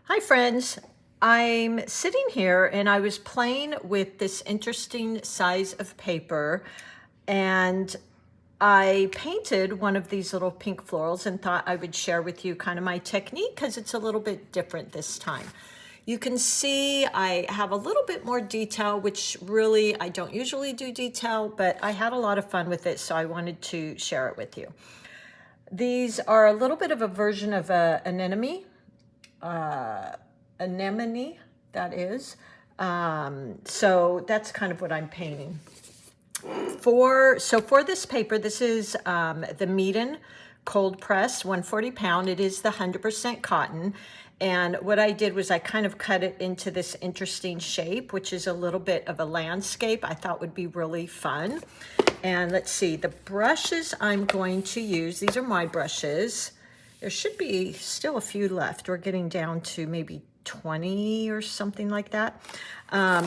Hi friends, I'm sitting here and I was playing with this interesting size of paper and I painted one of these little pink florals and thought I would share with you kind of my technique because it's a little bit different this time. You can see I have a little bit more detail, which really I don't usually do detail, but I had a lot of fun with it, so I wanted to share it with you. These are a little bit of a version of an anemone, that is. So that's kind of what I'm painting. For this paper, this is the MEEDEN cold press, 140 pound. It is the 100% cotton. And what I did was I kind of cut it into this interesting shape, which is a little bit of a landscape I thought would be really fun. And let's see, the brushes I'm going to use, these are my brushes. There should be still a few left. We're getting down to maybe 20 or something like that.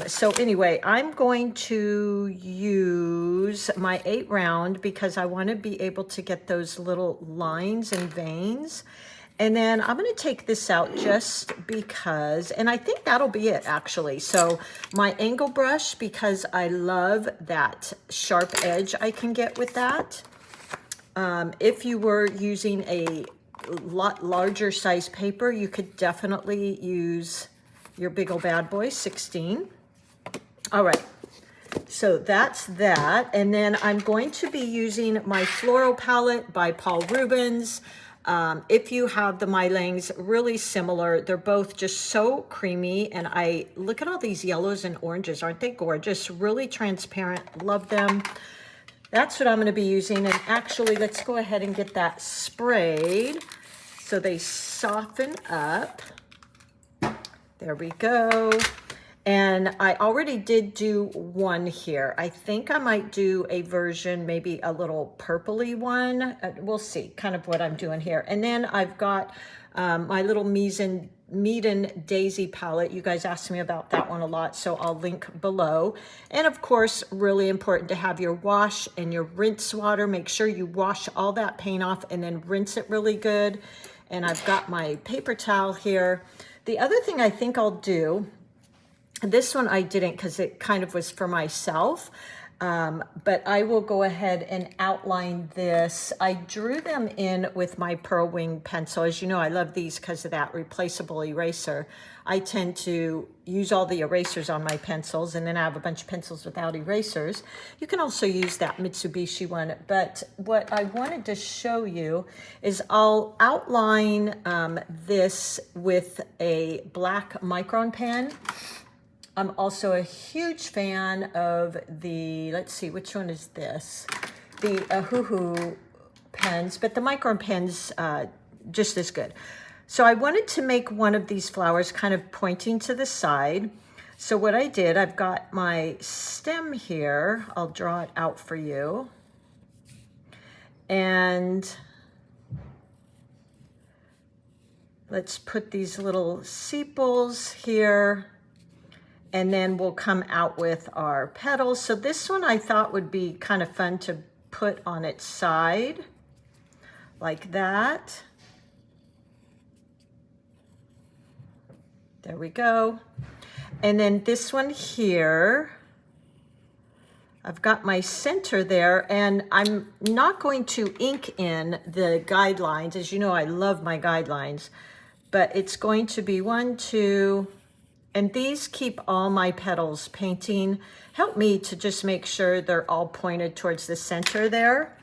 So anyway, I'm going to use my 8 round because I want to be able to get those little lines and veins. And then I'm going to take this out just because, and I think that'll be it actually. So my angle brush, because I love that sharp edge I can get with that. If you were using a lot larger size paper, you could definitely use your big old bad boy 16. All right, so that's that. And then I'm going to be using my floral palette by Paul Rubens. If you have the MeiLangs, really similar. They're both just so creamy, and I look at all these yellows and oranges. Aren't they gorgeous? Really transparent. Love them. That's what I'm going to be using. And actually, let's go ahead and get that sprayed so they soften up. There we go. And I already did do one here. I think I might do a version, maybe a little purpley one. We'll see kind of what I'm doing here. And then I've got my little MEEDEN Daisy palette. You guys asked me about that one a lot, so I'll link below. And of course, really important to have your wash and your rinse water. Make sure you wash all that paint off and then rinse it really good. And I've got my paper towel here. The other thing I think I'll do, this one I didn't because it kind of was for myself, but I will go ahead and outline this. I drew them in with my Pearl Wing pencil. As you know, I love these because of that replaceable eraser. I tend to use all the erasers on my pencils, and then I have a bunch of pencils without erasers. You can also use that Mitsubishi one, but what I wanted to show you is I'll outline this with a black micron pen. I'm also a huge fan of the, let's see, which one is this? The Hoo pens, but the micron pens just as good. So I wanted to make one of these flowers kind of pointing to the side. So what I did, I've got my stem here. I'll draw it out for you. And let's put these little sepals here. And then we'll come out with our petals. So this one I thought would be kind of fun to put on its side, like that. There we go. And then this one here, I've got my center there, and I'm not going to ink in the guidelines. As you know, I love my guidelines, but it's going to be 1, 2, and these keep all my petals painting. Help me to just make sure they're all pointed towards the center there.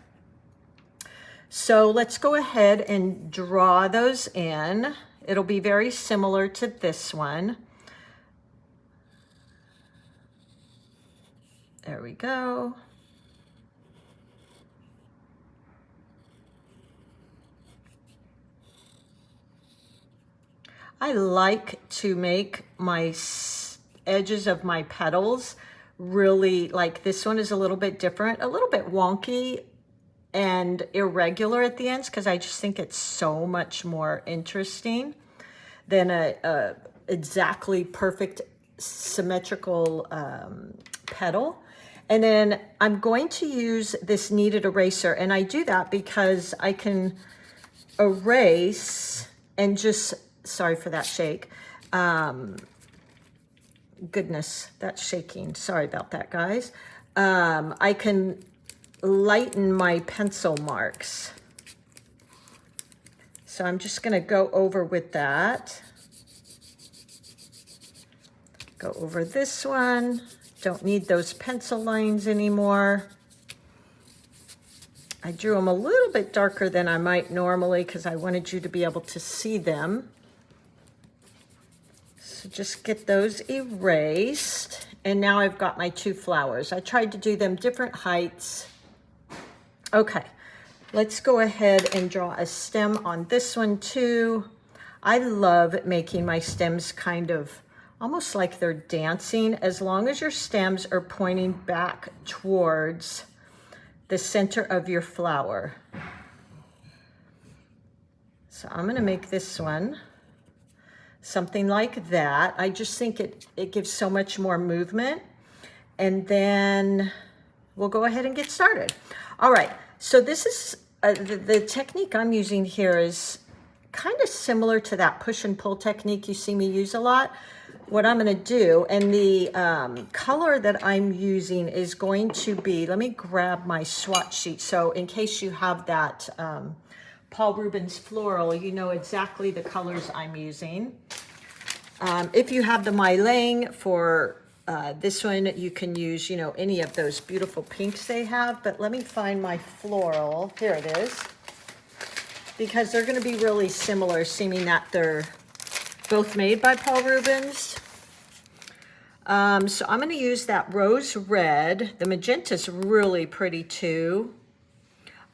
So let's go ahead and draw those in. It'll be very similar to this one. There we go. I like to make my edges of my petals really, like this one is a little bit different, a little bit wonky and irregular at the ends because I just think it's so much more interesting than a exactly perfect symmetrical petal. And then I'm going to use this kneaded eraser, and I do that because I can erase and just sorry for that shake. Goodness, that's shaking. Sorry about that, guys. I can lighten my pencil marks. So I'm just gonna go over with that. Go over this one. Don't need those pencil lines anymore. I drew them a little bit darker than I might normally because I wanted you to be able to see them. So just get those erased. And now I've got my 2 flowers. I tried to do them different heights. Okay, let's go ahead and draw a stem on this one too. I love making my stems kind of almost like they're dancing, as long as your stems are pointing back towards the center of your flower. So I'm gonna make this one something like that. I just think it gives so much more movement. And then we'll go ahead and get started. All right, so this is, the technique I'm using here is kind of similar to that push and pull technique you see me use a lot. What I'm gonna do, and the color that I'm using is going to be, let me grab my swatch sheet. So in case you have that Paul Rubens floral, you know exactly the colors I'm using. If you have the MeiLang for this one, you can use, you know, any of those beautiful pinks they have, but let me find my floral. Here it is. Because they're gonna be really similar, seeming that they're both made by Paul Rubens. So I'm gonna use that rose red. The magenta's really pretty too.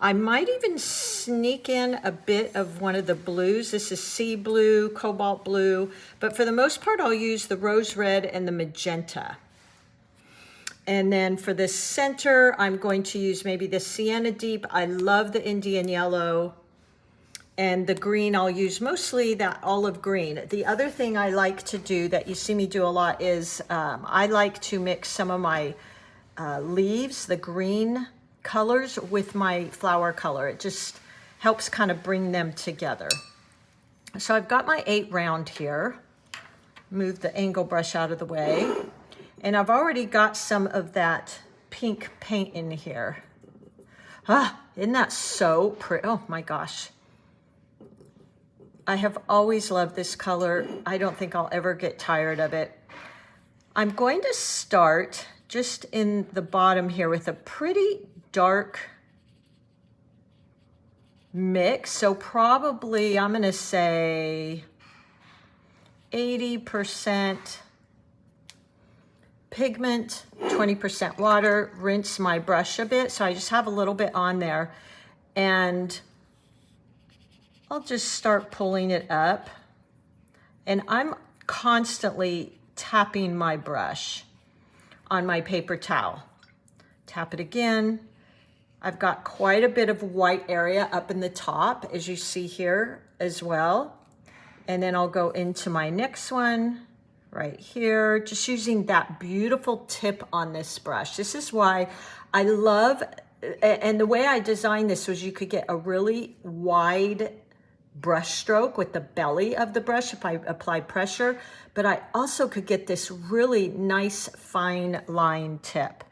I might even sneak in a bit of one of the blues. This is sea blue, cobalt blue, but for the most part, I'll use the rose red and the magenta. And then for the center, I'm going to use maybe the sienna deep. I love the Indian yellow. And the green, I'll use mostly that olive green. The other thing I like to do that you see me do a lot is I like to mix some of my leaves, the green colors, with my flower color. It just helps kind of bring them together. So I've got my 8 round here. Move the angle brush out of the way. And I've already got some of that pink paint in here. Ah, isn't that so pretty? Oh my gosh. I have always loved this color. I don't think I'll ever get tired of it. I'm going to start just in the bottom here with a pretty dark mix. So probably I'm gonna say 80% pigment, 20% water. Rinse my brush a bit. So I just have a little bit on there. And I'll just start pulling it up, and I'm constantly tapping my brush on my paper towel. Tap it again. I've got quite a bit of white area up in the top, as you see here as well. And then I'll go into my next one right here, just using that beautiful tip on this brush. This is why I love, and the way I designed this was you could get a really wide brush stroke with the belly of the brush if I apply pressure, but I also could get this really nice fine line tip.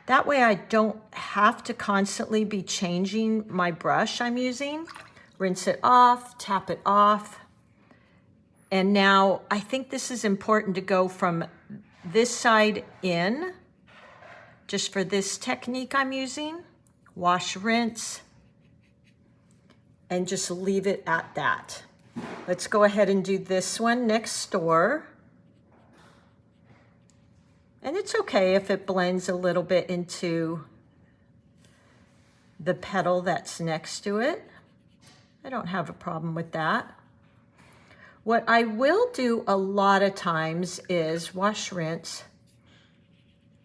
That way I don't have to constantly be changing my brush I'm using. Rinse it off, tap it off. And now I think this is important to go from this side in, just for this technique I'm using. Wash, rinse, and just leave it at that. Let's go ahead and do this one next door. And it's okay if it blends a little bit into the petal that's next to it. I don't have a problem with that. What I will do a lot of times is wash, rinse,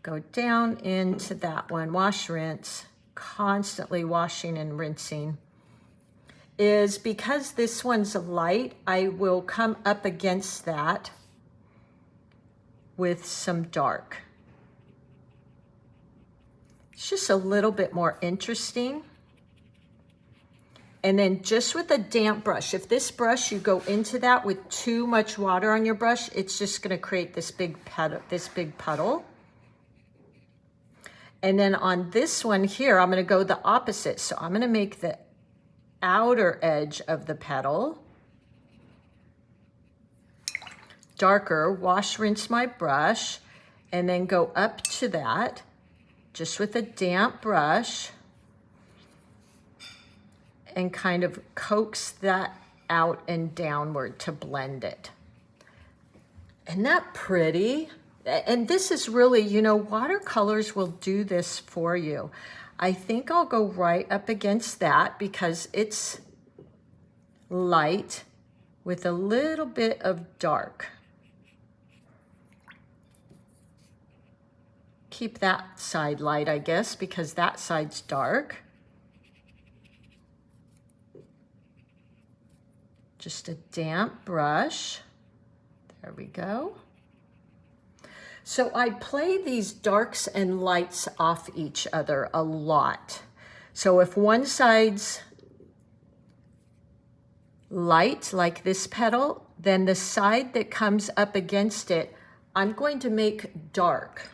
go down into that one, wash, rinse, constantly washing and rinsing. Is because this one's light, I will come up against that with some dark. It's just a little bit more interesting. And then just with a damp brush, if this brush, you go into that with too much water on your brush, it's just gonna create this big puddle. And then on this one here, I'm gonna go the opposite. So I'm gonna make the outer edge of the petal darker, wash, rinse my brush, and then go up to that just with a damp brush and kind of coax that out and downward to blend it. Isn't that pretty? And this is really, you know, watercolors will do this for you. I think I'll go right up against that because it's light with a little bit of dark. Keep that side light, I guess, because that side's dark. Just a damp brush. There we go. So I play these darks and lights off each other a lot. So if one side's light, like this petal, then the side that comes up against it, I'm going to make dark.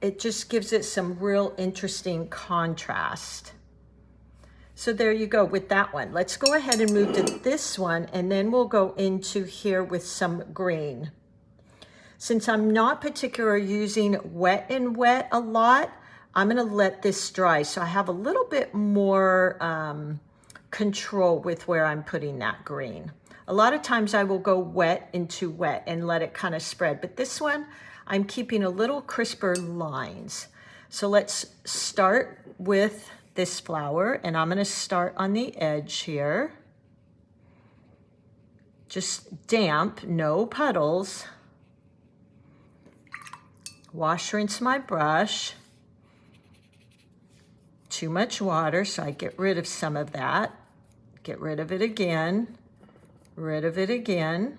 It just gives it some real interesting contrast. So there you go with that one. Let's go ahead and move to this one, and then we'll go into here with some green. Since I'm not particularly using wet and wet a lot, I'm gonna let this dry. So I have a little bit more control with where I'm putting that green. A lot of times I will go wet into wet and let it kind of spread, but this one, I'm keeping a little crisper lines. So let's start with this flower, and I'm gonna start on the edge here. Just damp, no puddles. Wash, rinse my brush. Too much water, so I get rid of some of that. Get rid of it again, rid of it again.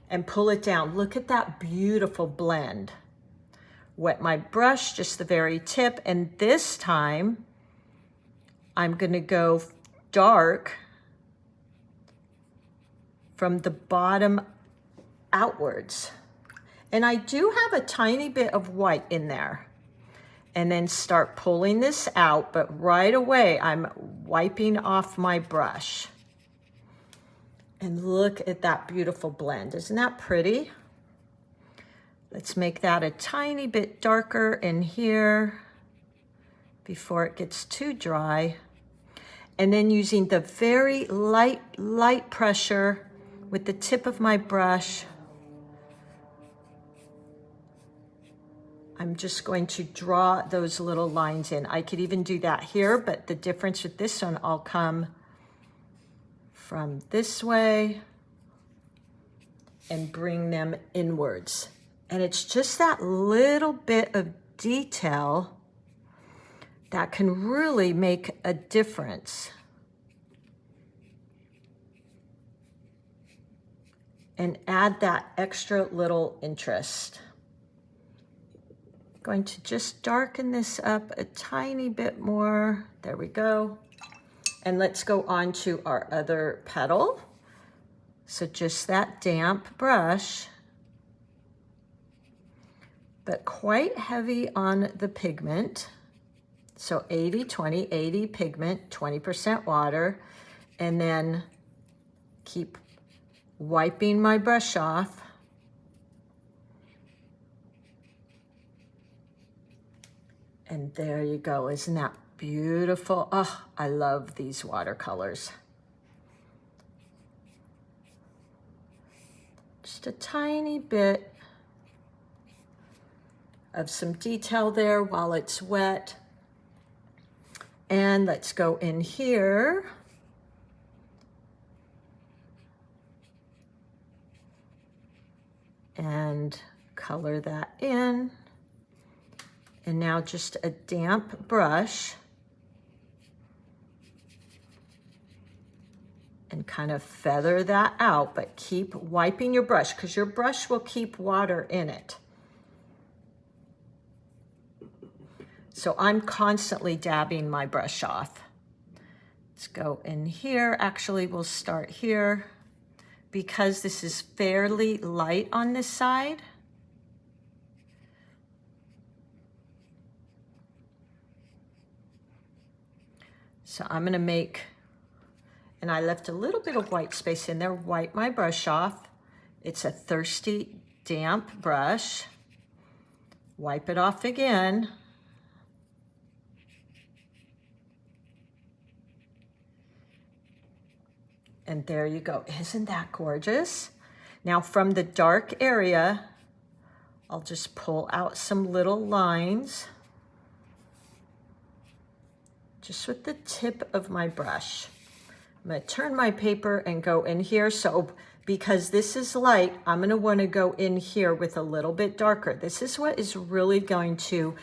And pull it down. Look at that beautiful blend. Wet my brush, just the very tip, and this time I'm gonna go dark from the bottom outwards. And I do have a tiny bit of white in there. And then start pulling this out, but right away I'm wiping off my brush. And look at that beautiful blend. Isn't that pretty? Let's make that a tiny bit darker in here before it gets too dry. And then using the very light pressure with the tip of my brush, I'm just going to draw those little lines in. I could even do that here, but the difference with this one, I'll come from this way and bring them inwards. And it's just that little bit of detail that can really make a difference. And add that extra little interest. Going to just darken this up a tiny bit more. There we go. And let's go on to our other petal. So just that damp brush, but quite heavy on the pigment. So 80-20, 80 pigment, 20% water, and then keep wiping my brush off. And there you go. Isn't that beautiful? Oh, I love these watercolors. Just a tiny bit of some detail there while it's wet. And let's go in here. And color that in. And now just a damp brush and kind of feather that out, but keep wiping your brush because your brush will keep water in it. So I'm constantly dabbing my brush off. Let's go in here. Actually, we'll start here because this is fairly light on this side. So I'm gonna make, and I left a little bit of white space in there, wipe my brush off. It's a thirsty, damp brush. Wipe it off again. And there you go. Isn't that gorgeous? Now from the dark area, I'll just pull out some little lines just with the tip of my brush. I'm gonna turn my paper and go in here. So because this is light, I'm gonna wanna go in here with a little bit darker. This is what is really going to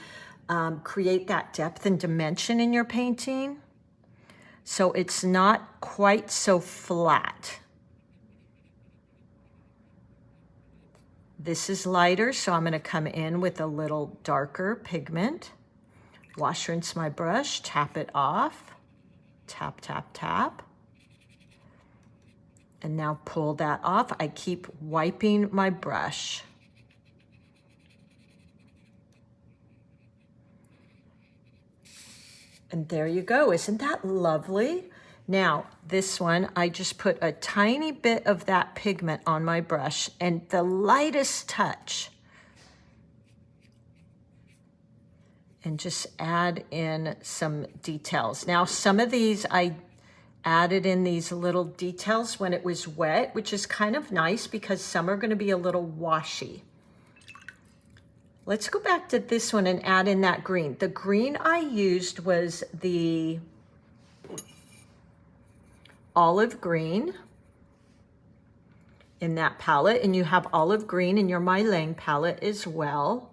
create that depth and dimension in your painting. So it's not quite so flat. This is lighter, so I'm gonna come in with a little darker pigment. Wash, rinse my brush, tap it off, tap, tap, tap. And now pull that off. I keep wiping my brush. And there you go. Isn't that lovely? Now, this one, I just put a tiny bit of that pigment on my brush and the lightest touch. And just add in some details. Now, some of these I added in these little details when it was wet, which is kind of nice because some are gonna be a little washy. Let's go back to this one and add in that green. The green I used was the olive green in that palette, and you have olive green in your MeiLang palette as well.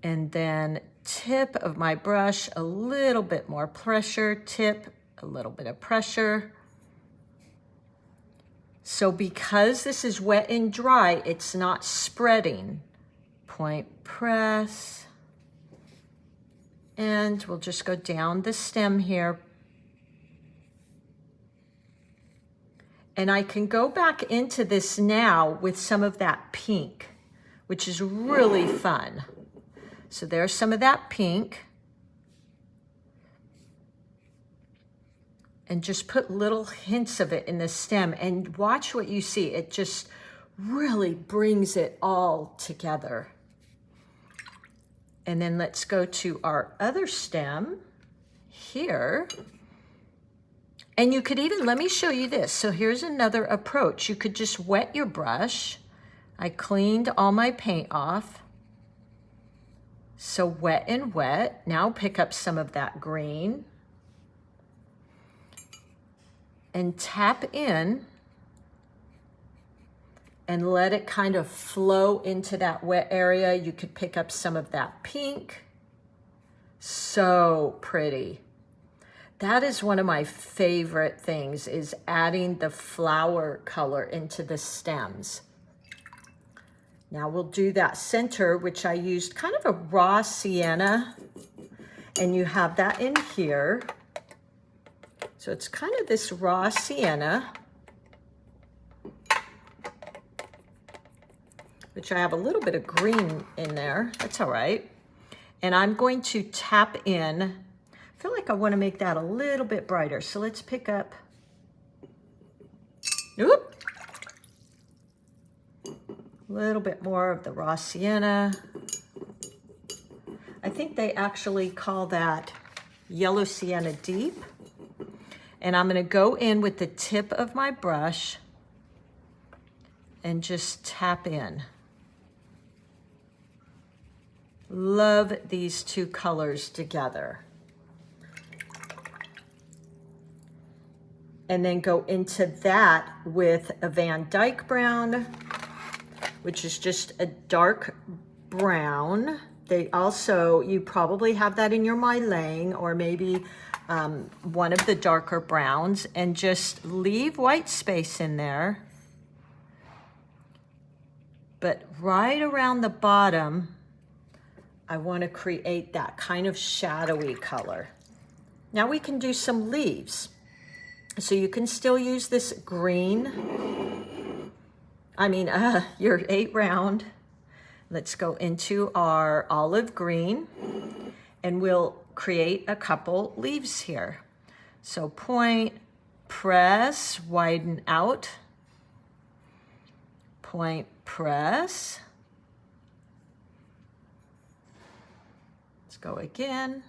And then tip of my brush, a little bit more pressure, tip, a little bit of pressure. So because this is wet and dry, it's not spreading. Point press. And we'll just go down the stem here. And I can go back into this now with some of that pink, which is really fun. So there's some of that pink. And just put little hints of it in the stem and watch what you see. It just really brings it all together. And then let's go to our other stem here. And you could even, let me show you this. So here's another approach. You could just wet your brush. I cleaned all my paint off. So wet and wet. Now pick up some of that green and tap in and let it kind of flow into that wet area. You could pick up some of that pink. So pretty. That is one of my favorite things, is adding the flower color into the stems. Now we'll do that center, which I used kind of a raw sienna, and you have that in here. So it's kind of this raw sienna, which I have a little bit of green in there. That's all right. And I'm going to tap in. I feel like I want to make that a little bit brighter. So let's pick up, oop, a little bit more of the raw sienna. I think they actually call that yellow sienna deep. And I'm gonna go in with the tip of my brush and just tap in. Love these two colors together. And then go into that with a Van Dyke brown, which is just a dark brown. They also, you probably have that in your MeiLang, or maybe one of the darker browns, and just leave white space in there. but right around the bottom, I want to create that kind of shadowy color. Now we can do some leaves. So you can still use this green. Your 8 round. Let's go into our olive green and we'll create a couple leaves here. So point, press, widen out. Point, press. Let's go again.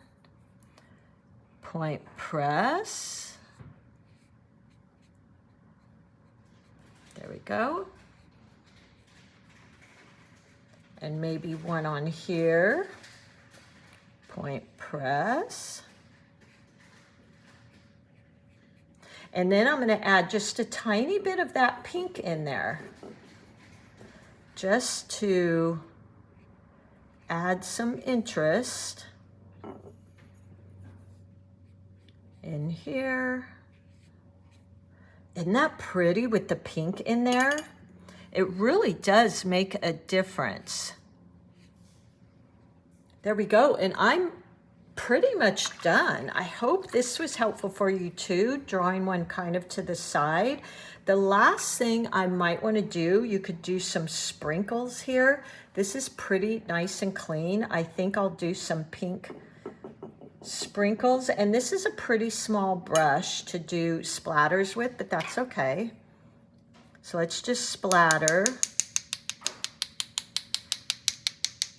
Point, press. There we go. And maybe one on here. Point, press. And then I'm going to add just a tiny bit of that pink in there, just to add some interest in here. Isn't that pretty with the pink in there? It really does make a difference. There we go, and I'm pretty much done. I hope this was helpful for you too, drawing one kind of to the side. The last thing I might want to do, you could do some sprinkles here. This is pretty nice and clean. I think I'll do some pink sprinkles, and this is a pretty small brush to do splatters with, but that's okay. So let's just splatter.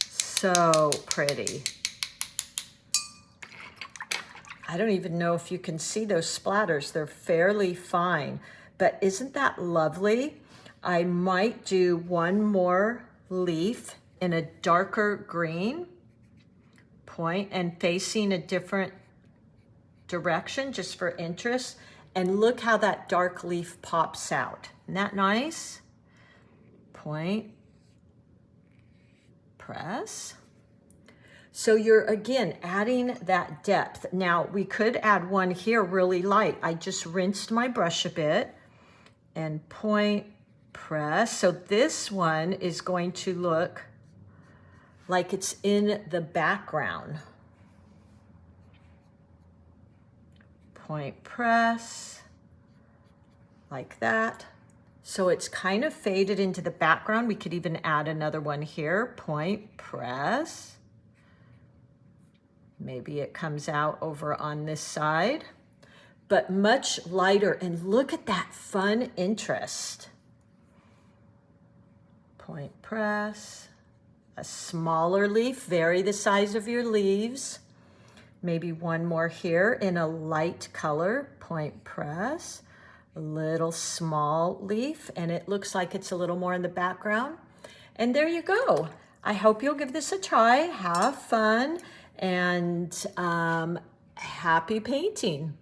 So pretty. I don't even know if you can see those splatters. They're fairly fine, but isn't that lovely? I might do one more leaf in a darker green, point and facing a different direction just for interest. And look how that dark leaf pops out. Isn't that nice? Point, press. So you're, again, adding that depth. Now, we could add one here really light. I just rinsed my brush a bit and point, press. So this one is going to look like it's in the background. Point, press, like that. So it's kind of faded into the background. We could even add another one here. Point, press. Maybe it comes out over on this side, but much lighter. And look at that fun interest. Point, press. A smaller leaf, vary the size of your leaves. Maybe one more here in a light color, point, press. A little small leaf, and it looks like it's a little more in the background. And there you go. I hope you'll give this a try. Have fun, and happy painting.